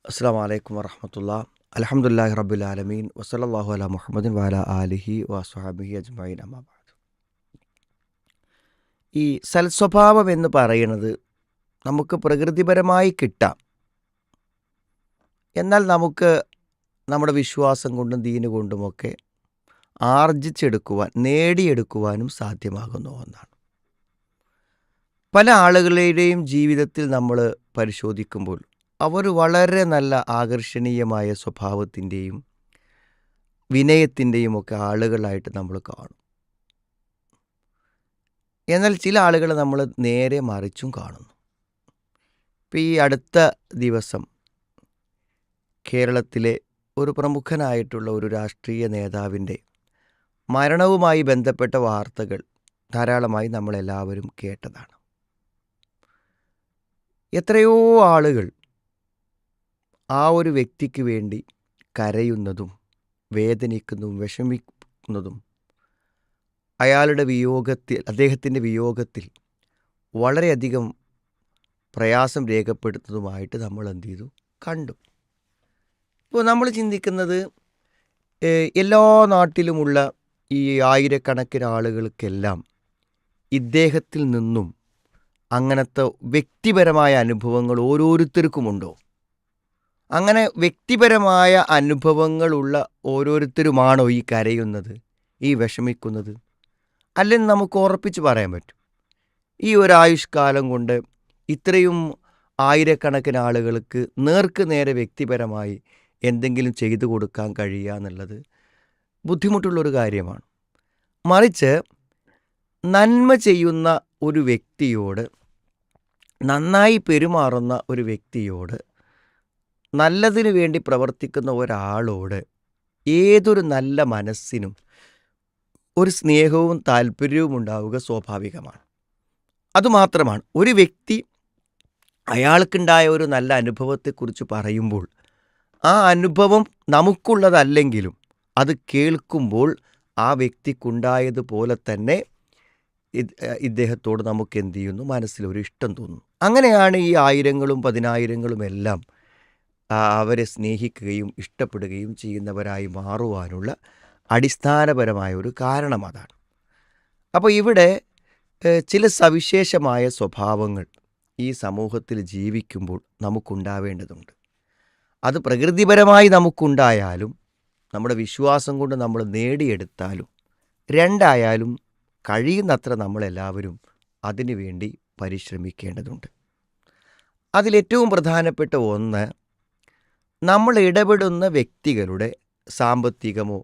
അസ്സലാമു അലൈക്കും വറഹ്മത്തുള്ളാഹി. അൽഹംദുലില്ലാഹി റബ്ബിൽ ആലമീൻ വസല്ലല്ലാഹു അലാ മുഹമ്മദിൻ വഅലാ ആലിഹി വസ്വഹബിഹി അജ്മഈൻ അമ്മാ ബഅദ്. ഈ സൽസ്വഭാവം എന്ന് പറയുന്നത് നമുക്ക് പ്രകൃതിപരമായി കിട്ടാം. എന്നാൽ നമുക്ക് നമ്മുടെ വിശ്വാസം കൊണ്ടും ദീന് കൊണ്ടുമൊക്കെ നേടിയെടുക്കുവാനും സാധ്യമാകുന്ന ഒന്നാണ്. പല ആളുകളുടെയും ജീവിതത്തിൽ നമ്മൾ പരിശോധിക്കുമ്പോൾ അവർ വളരെ നല്ല ആകർഷണീയമായ സ്വഭാവത്തിൻ്റെയും വിനയത്തിൻ്റെയും ഒക്കെ ആളുകളായിട്ട് നമ്മൾ കാണും. എന്നാൽ ചില ആളുകളെ നമ്മൾ നേരെ മറിച്ചും കാണുന്നു. ഇപ്പോൾ ഈ അടുത്ത ദിവസം കേരളത്തിലെ ഒരു പ്രമുഖനായിട്ടുള്ള ഒരു രാഷ്ട്രീയ നേതാവിൻ്റെ മരണവുമായി ബന്ധപ്പെട്ട വാർത്തകൾ ധാരാളമായി നമ്മളെല്ലാവരും കേട്ടതാണ്. എത്രയോ ആളുകൾ ആ ഒരു വ്യക്തിക്ക് വേണ്ടി കരയുന്നതും വേദനിക്കുന്നതും വിഷമിക്കുന്നതും അദ്ദേഹത്തിൻ്റെ വിയോഗത്തിൽ വളരെയധികം പ്രയാസം രേഖപ്പെടുത്തുന്നതുമായിട്ട് നമ്മൾ എന്ത് ചെയ്തു കണ്ടു. ഇപ്പോൾ നമ്മൾ ചിന്തിക്കുന്നത് എല്ലാ നാട്ടിലുമുള്ള ഈ ആയിരക്കണക്കിന് ആളുകൾക്കെല്ലാം ഇദ്ദേഹത്തിൽ നിന്നും അങ്ങനത്തെ വ്യക്തിപരമായ അനുഭവങ്ങൾ ഓരോരുത്തർക്കുമുണ്ടോ? അങ്ങനെ വ്യക്തിപരമായ അനുഭവങ്ങളുള്ള ഓരോരുത്തരുമാണോ ഈ കരയുന്നത്, ഈ വിഷമിക്കുന്നത്? അല്ലെങ്കിൽ നമുക്ക് ഉറപ്പിച്ച് പറയാൻ പറ്റും ഈ ഒരായുഷ്കാലം കൊണ്ട് ഇത്രയും ആയിരക്കണക്കിന് ആളുകൾക്ക് നേർക്ക് നേരെ വ്യക്തിപരമായി എന്തെങ്കിലും ചെയ്തു കൊടുക്കാൻ കഴിയുക എന്നുള്ളത് ബുദ്ധിമുട്ടുള്ളൊരു കാര്യമാണ്. മറിച്ച് നന്മ ചെയ്യുന്ന ഒരു വ്യക്തിയോട്, നന്നായി പെരുമാറുന്ന ഒരു വ്യക്തിയോട്, നല്ലതിനു വേണ്ടി പ്രവർത്തിക്കുന്ന ഒരാളോട് ഏതൊരു നല്ല മനസ്സിനും ഒരു സ്നേഹവും താല്പര്യവും ഉണ്ടാവുക സ്വാഭാവികമാണ്. അതുമാത്രമാണ് ഒരു വ്യക്തി അയാൾക്കുണ്ടായ ഒരു നല്ല അനുഭവത്തെക്കുറിച്ച് പറയുമ്പോൾ ആ അനുഭവം നമുക്കുള്ളതല്ലെങ്കിലും അത് കേൾക്കുമ്പോൾ ആ വ്യക്തിക്കുണ്ടായതുപോലെ തന്നെ ഇദ്ദേഹത്തോട് നമുക്ക് എന്ത് ചെയ്യുന്നു, മനസ്സിലൊരു ഇഷ്ടം തോന്നുന്നു. അങ്ങനെയാണ് ഈ ആയിരങ്ങളും പതിനായിരങ്ങളും എല്ലാം അവരെ സ്നേഹിക്കുകയും ഇഷ്ടപ്പെടുകയും ചെയ്യുന്നവരായി മാറുവാനുള്ള അടിസ്ഥാനപരമായ ഒരു കാരണം അതാണ്. അപ്പോൾ ഇവിടെ ചില സവിശേഷമായ സ്വഭാവങ്ങൾ ഈ സമൂഹത്തിൽ ജീവിക്കുമ്പോൾ നമുക്കുണ്ടാവേണ്ടതുണ്ട്. അത് പ്രകൃതിപരമായി നമുക്കുണ്ടായാലും നമ്മുടെ വിശ്വാസം കൊണ്ട് നമ്മൾ നേടിയെടുത്താലും രണ്ടായാലും കഴിയുന്നത്ര നമ്മളെല്ലാവരും അതിനു വേണ്ടി പരിശ്രമിക്കേണ്ടതുണ്ട്. അതിലേറ്റവും പ്രധാനപ്പെട്ട ഒന്ന്, നമ്മൾ ഇടപെടുന്ന വ്യക്തികളുടെ സാമ്പത്തികമോ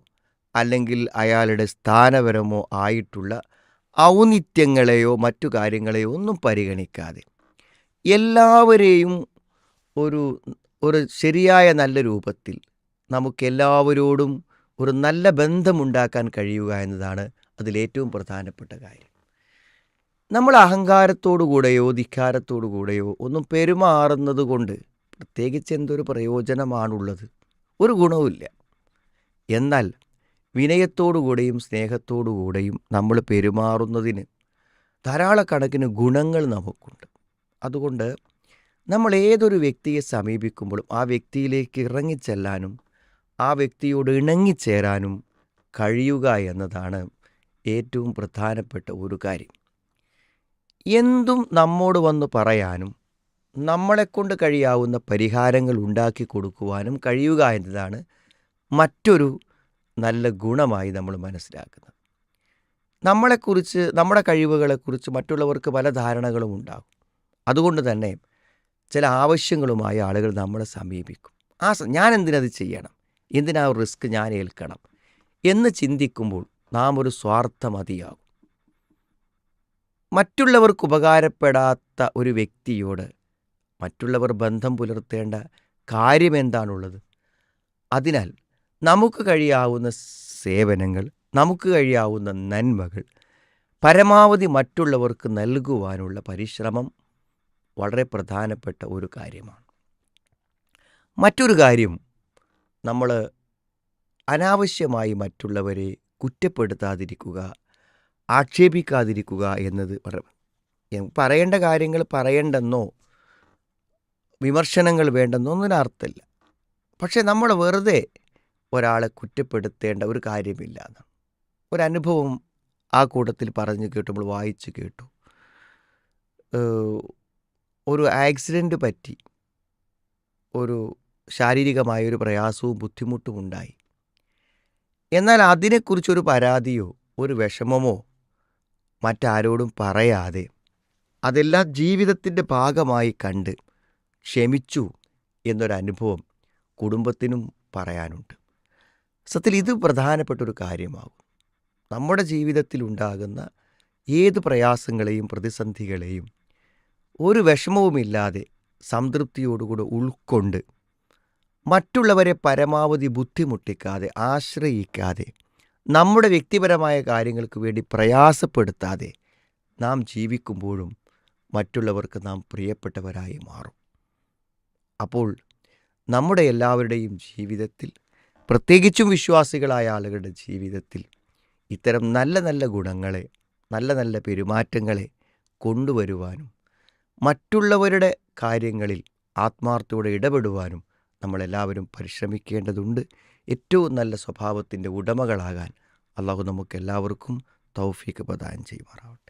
അല്ലെങ്കിൽ അയാളുടെ സ്ഥാനപരമോ ആയിട്ടുള്ള ഔന്നിത്യങ്ങളെയോ മറ്റു കാര്യങ്ങളെയോ ഒന്നും പരിഗണിക്കാതെ എല്ലാവരെയും ഒരു ശരിയായ നല്ല രൂപത്തിൽ നമുക്കെല്ലാവരോടും ഒരു നല്ല ബന്ധമുണ്ടാക്കാൻ കഴിയുക എന്നതാണ് അതിലേറ്റവും പ്രധാനപ്പെട്ട കാര്യം. നമ്മൾ അഹങ്കാരത്തോടു കൂടെയോ ധിക്കാരത്തോടു കൂടെയോ ഒന്നും പെരുമാറുന്നത് കൊണ്ട് പ്രത്യേകിച്ച് എന്തൊരു പ്രയോജനമാണുള്ളത്? ഒരു ഗുണവുമില്ല. എന്നാൽ വിനയത്തോടുകൂടെയും സ്നേഹത്തോടുകൂടെയും നമ്മൾ പെരുമാറുന്നതിന് ധാരാളക്കണക്കിന് ഗുണങ്ങൾ നമുക്കുണ്ട്. അതുകൊണ്ട് നമ്മൾ ഏതൊരു വ്യക്തിയെ സമീപിക്കുമ്പോഴും ആ വ്യക്തിയിലേക്ക് ഇറങ്ങിച്ചെല്ലാനും ആ വ്യക്തിയോട് ഇണങ്ങിച്ചേരാനും കഴിയുക എന്നതാണ് ഏറ്റവും പ്രധാനപ്പെട്ട ഒരു കാര്യം. എന്തും നമ്മോട് വന്ന് പറയാനും നമ്മളെക്കൊണ്ട് കഴിയാവുന്ന പരിഹാരങ്ങൾ ഉണ്ടാക്കി കൊടുക്കുവാനും കഴിയുക എന്നതാണ് മറ്റൊരു നല്ല ഗുണമായി നമ്മൾ മനസ്സിലാക്കുന്നത്. നമ്മളെക്കുറിച്ച്, നമ്മുടെ കഴിവുകളെക്കുറിച്ച് മറ്റുള്ളവർക്ക് പല ധാരണകളും ഉണ്ടാകും. അതുകൊണ്ട് തന്നെ ചില ആവശ്യങ്ങളുമായി ആളുകൾ നമ്മളെ സമീപിക്കും. ഞാൻ എന്തിനത് ചെയ്യണം, എന്തിനാ റിസ്ക് ഞാൻ ഏൽക്കണം എന്ന് ചിന്തിക്കുമ്പോൾ നാം ഒരു സ്വാർത്ഥമതിയാകും. മറ്റുള്ളവർക്ക് ഉപകാരപ്പെടാത്ത ഒരു വ്യക്തിയോട് മറ്റുള്ളവർ ബന്ധം പുലർത്തേണ്ട കാര്യം എന്താണുള്ളത്? അതിനാൽ നമുക്ക് കഴിയാവുന്ന സേവനങ്ങൾ, നമുക്ക് കഴിയാവുന്ന നന്മകൾ പരമാവധി മറ്റുള്ളവർക്ക് നൽകുവാനുള്ള പരിശ്രമം വളരെ പ്രധാനപ്പെട്ട ഒരു കാര്യമാണ്. മറ്റൊരു കാര്യം, നമ്മൾ അനാവശ്യമായി മറ്റുള്ളവരെ കുറ്റപ്പെടുത്താതിരിക്കുക, ആക്ഷേപിക്കാതിരിക്കുക എന്നത് പറയേണ്ട കാര്യങ്ങൾ പറയേണ്ടെന്നോ വിമർശനങ്ങൾ വേണ്ടെന്നോ ഒന്നിനർത്ഥമില്ല. പക്ഷേ നമ്മൾ വെറുതെ ഒരാളെ കുറ്റപ്പെടുത്തേണ്ട ഒരു കാര്യമില്ല എന്നാണ്. ഒരനുഭവം ആ കൂട്ടത്തിൽ പറഞ്ഞു കേട്ടു, നമ്മൾ വായിച്ച് കേട്ടു. ഏഹ്, ഒരു ആക്സിഡൻറ്റ് പറ്റി ഒരു ശാരീരികമായൊരു പ്രയാസവും ബുദ്ധിമുട്ടും ഉണ്ടായി. എന്നാൽ അതിനെക്കുറിച്ചൊരു പരാതിയോ ഒരു വിഷമമോ മറ്റാരോടും പറയാതെ അതെല്ലാം ജീവിതത്തിൻ്റെ ഭാഗമായി കണ്ട് ക്ഷമിച്ചു എന്നൊരനുഭവം കുടുംബത്തിനും പറയാനുണ്ട്. സത്യത്തിൽ ഇത് പ്രധാനപ്പെട്ടൊരു കാര്യമാകും. നമ്മുടെ ജീവിതത്തിൽ ഉണ്ടാകുന്ന ഏത് പ്രയാസങ്ങളെയും പ്രതിസന്ധികളെയും ഒരു വിഷമവുമില്ലാതെ സംതൃപ്തിയോടുകൂടി ഉൾക്കൊണ്ട് മറ്റുള്ളവരെ പരമാവധി ബുദ്ധിമുട്ടിക്കാതെ ആശ്രയിക്കാതെ നമ്മുടെ വ്യക്തിപരമായ കാര്യങ്ങൾക്ക് വേണ്ടി പ്രയാസപ്പെടുത്താതെ നാം ജീവിക്കുമ്പോഴും മറ്റുള്ളവർക്ക് നാം പ്രിയപ്പെട്ടവരായി മാറും. അപ്പോൾ നമ്മുടെ എല്ലാവരുടെയും ജീവിതത്തിൽ, പ്രത്യേകിച്ചും വിശ്വാസികളായ ആളുകളുടെ ജീവിതത്തിൽ ഇത്തരം നല്ല നല്ല ഗുണങ്ങളെ, നല്ല നല്ല പെരുമാറ്റങ്ങളെ കൊണ്ടുവരുവാനും മറ്റുള്ളവരുടെ കാര്യങ്ങളിൽ ആത്മാർത്ഥതയോടെ ഇടപെടുവാനും നമ്മളെല്ലാവരും പരിശ്രമിക്കേണ്ടതുണ്ട്. ഏറ്റവും നല്ല സ്വഭാവത്തിൻ്റെ ഉടമകളാകാൻ അള്ളാഹു നമുക്കെല്ലാവർക്കും തൗഫീക്ക് പ്രദാനം ചെയ്യുമാറാവട്ടെ.